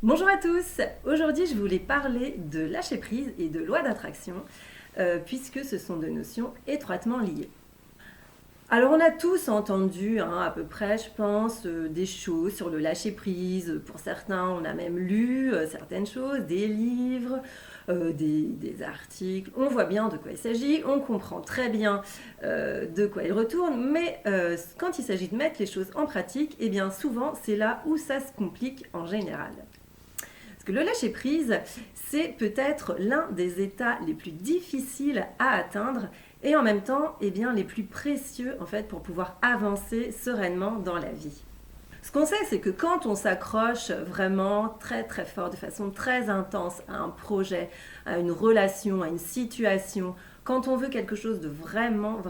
Bonjour à tous, aujourd'hui je voulais parler de lâcher prise et de loi d'attraction puisque ce sont deux notions étroitement liées. Alors on a tous entendu à peu près je pense des choses sur le lâcher prise, pour certains on a même lu certaines choses, des livres, des articles, on voit bien de quoi il s'agit, on comprend très bien de quoi il retourne, mais quand il s'agit de mettre les choses en pratique, eh bien souvent c'est là où ça se complique en général. Parce que le lâcher-prise, c'est peut-être l'un des états les plus difficiles à atteindre et en même temps eh bien, les plus précieux en fait, pour pouvoir avancer sereinement dans la vie. Ce qu'on sait, c'est que quand on s'accroche vraiment très très fort, de façon très intense à un projet, à une relation, à une situation, quand on veut quelque chose de vraiment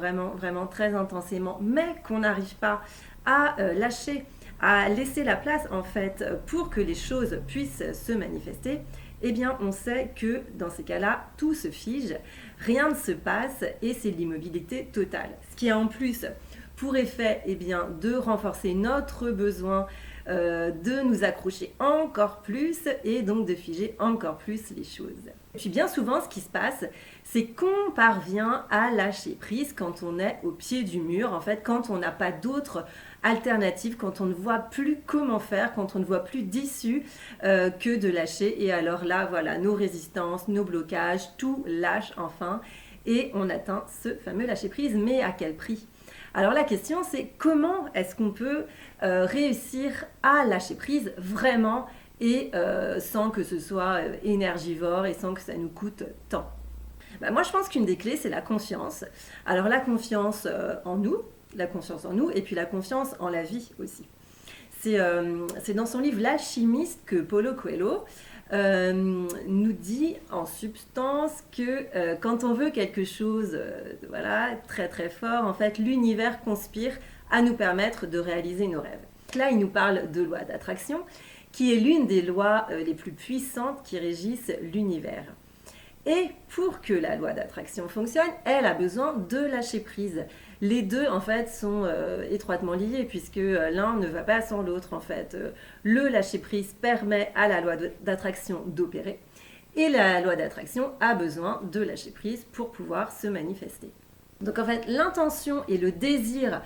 très intensément, mais qu'on n'arrive pas à lâcher, à laisser la place en fait pour que les choses puissent se manifester, eh bien on sait que dans ces cas-là, tout se fige, rien ne se passe et c'est l'immobilité totale. Ce qui a en plus pour effet eh bien, de renforcer notre besoin de nous accrocher encore plus et donc de figer encore plus les choses. Et puis bien souvent, ce qui se passe, c'est qu'on parvient à lâcher prise quand on est au pied du mur, en fait, quand on n'a pas d'autre alternative, quand on ne voit plus comment faire, quand on ne voit plus d'issue que de lâcher. Et alors là, voilà, nos résistances, nos blocages, tout lâche enfin et on atteint ce fameux lâcher prise, mais à quel prix ? Alors la question c'est comment est-ce qu'on peut réussir à lâcher prise vraiment et sans que ce soit énergivore et sans que ça nous coûte tant. Moi je pense qu'une des clés c'est la confiance. Alors la confiance en nous et puis la confiance en la vie aussi. C'est dans son livre L'Alchimiste que Paulo Coelho nous dit en substance que quand on veut quelque chose voilà, très très fort, en fait l'univers conspire à nous permettre de réaliser nos rêves. Là il nous parle de loi d'attraction qui est l'une des lois les plus puissantes qui régissent l'univers. Et pour que la loi d'attraction fonctionne, elle a besoin de lâcher prise. Les deux, en fait, sont étroitement liés puisque l'un ne va pas sans l'autre, en fait. Le lâcher prise permet à la loi d'attraction d'opérer et la loi d'attraction a besoin de lâcher prise pour pouvoir se manifester. Donc, en fait, l'intention et le désir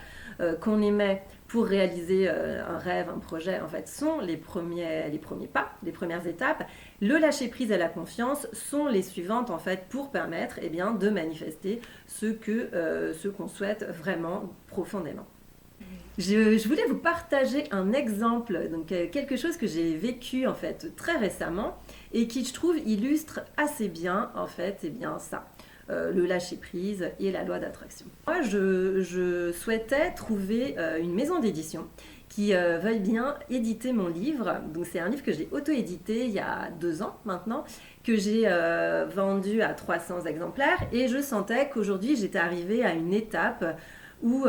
qu'on émet pour réaliser un rêve, un projet, en fait, sont les premiers pas, les premières étapes. Le lâcher prise et la confiance sont les suivantes, en fait, pour permettre eh bien, de manifester ce qu'on souhaite vraiment profondément. Je voulais vous partager un exemple, donc quelque chose que j'ai vécu en fait très récemment et qui je trouve illustre assez bien en fait eh bien ça. Le lâcher prise et la loi d'attraction. Moi, je souhaitais trouver une maison d'édition qui veuille bien éditer mon livre. Donc, c'est un livre que j'ai auto-édité il y a 2 ans maintenant, que j'ai vendu à 300 exemplaires et je sentais qu'aujourd'hui j'étais arrivée à une étape où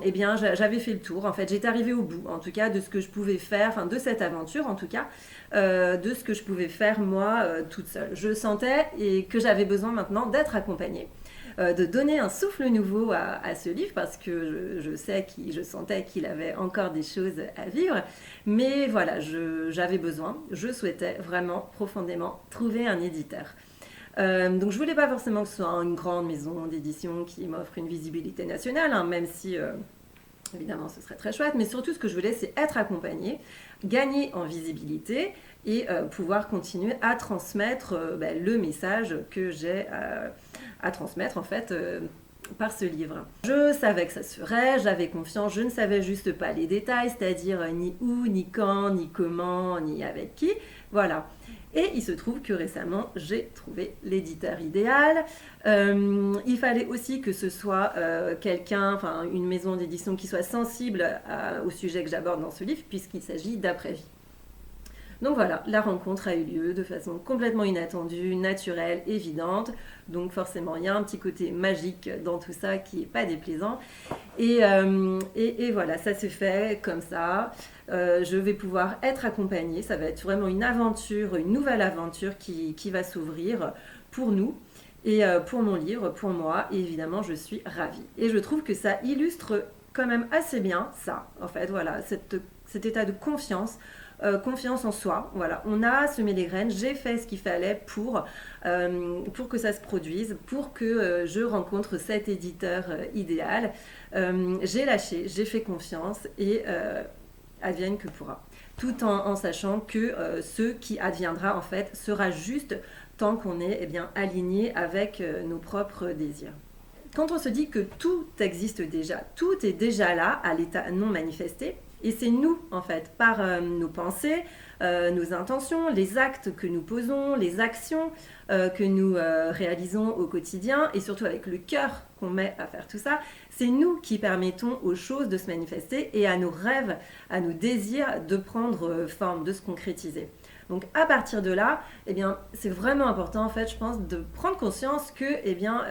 eh bien, j'avais fait le tour. En fait, j'étais arrivée au bout, en tout cas, de ce que je pouvais faire, enfin de cette aventure, en tout cas, de ce que je pouvais faire moi toute seule. Je sentais que j'avais besoin maintenant d'être accompagnée, de donner un souffle nouveau à ce livre parce que je sentais qu'il avait encore des choses à vivre. Mais voilà, j'avais besoin, je souhaitais vraiment profondément trouver un éditeur. Donc je voulais pas forcément que ce soit une grande maison d'édition qui m'offre une visibilité nationale, même si évidemment ce serait très chouette, mais surtout ce que je voulais c'est être accompagnée, gagner en visibilité et pouvoir continuer à transmettre le message que j'ai à transmettre en fait par ce livre. Je savais que ça se ferait, j'avais confiance, je ne savais juste pas les détails, c'est-à-dire ni où, ni quand, ni comment, ni avec qui, voilà. Et il se trouve que récemment, j'ai trouvé l'éditeur idéal. Il fallait aussi que ce soit une maison d'édition qui soit sensible au sujet que j'aborde dans ce livre, puisqu'il s'agit d'après-vie. Donc voilà, la rencontre a eu lieu de façon complètement inattendue, naturelle, évidente. Donc forcément, il y a un petit côté magique dans tout ça qui n'est pas déplaisant. Et voilà, ça s'est fait comme ça. Je vais pouvoir être accompagnée. Ça va être vraiment une aventure, une nouvelle aventure qui va s'ouvrir pour nous. Et pour mon livre, pour moi, et évidemment, je suis ravie. Et je trouve que ça illustre quand même assez bien ça, en fait, voilà, cet état de confiance confiance en soi. Voilà, on a semé les graines, j'ai fait ce qu'il fallait pour que ça se produise, pour que je rencontre cet éditeur idéal. J'ai lâché, j'ai fait confiance et advienne que pourra. Tout en sachant que ce qui adviendra en fait sera juste tant qu'on est bien aligné avec nos propres désirs. Quand on se dit que tout existe déjà, tout est déjà là à l'état non manifesté, et c'est nous en fait, par nos pensées, nos intentions, les actes que nous posons, les actions que nous réalisons au quotidien, et surtout avec le cœur qu'on met à faire tout ça, c'est nous qui permettons aux choses de se manifester et à nos rêves, à nos désirs de prendre forme, de se concrétiser. Donc à partir de là, eh bien, c'est vraiment important en fait, je pense, de prendre conscience que, eh bien,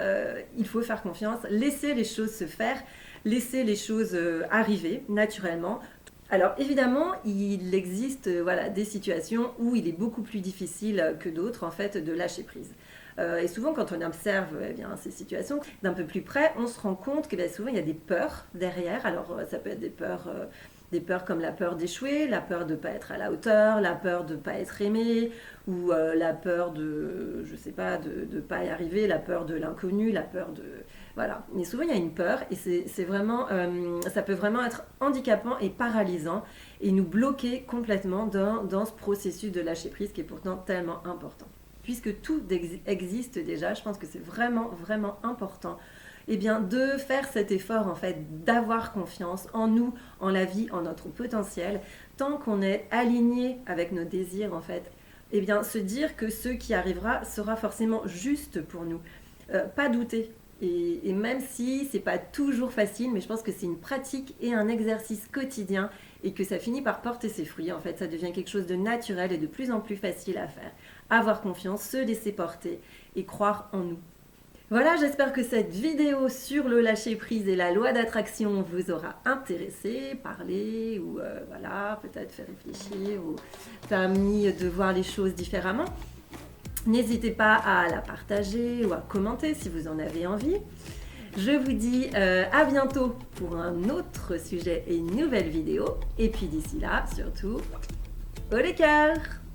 il faut faire confiance, laisser les choses se faire, laisser les choses arriver naturellement. Alors évidemment, il existe voilà, des situations où il est beaucoup plus difficile que d'autres en fait de lâcher prise. Et souvent, quand on observe eh bien, ces situations d'un peu plus près, on se rend compte que bien, souvent il y a des peurs derrière. Alors ça peut être des peurs comme la peur d'échouer, la peur de ne pas être à la hauteur, la peur de ne pas être aimé, ou la peur de, je sais pas, de ne pas y arriver, la peur de l'inconnu, la peur de... Voilà. Mais souvent, il y a une peur et c'est vraiment, ça peut vraiment être handicapant et paralysant et nous bloquer complètement dans ce processus de lâcher prise qui est pourtant tellement important. Puisque tout existe déjà, je pense que c'est vraiment, vraiment important eh bien, de faire cet effort en fait, d'avoir confiance en nous, en la vie, en notre potentiel, tant qu'on est aligné avec nos désirs en fait, eh bien, se dire que ce qui arrivera sera forcément juste pour nous. Pas douter. Et même si c'est pas toujours facile, mais je pense que c'est une pratique et un exercice quotidien et que ça finit par porter ses fruits. En fait, ça devient quelque chose de naturel et de plus en plus facile à faire. Avoir confiance, se laisser porter et croire en nous. Voilà, j'espère que cette vidéo sur le lâcher-prise et la loi d'attraction vous aura intéressé, parlé ou voilà, peut-être fait réfléchir ou permis de voir les choses différemment. N'hésitez pas à la partager ou à commenter si vous en avez envie. Je vous dis à bientôt pour un autre sujet et une nouvelle vidéo. Et puis d'ici là, surtout, haut les cœurs!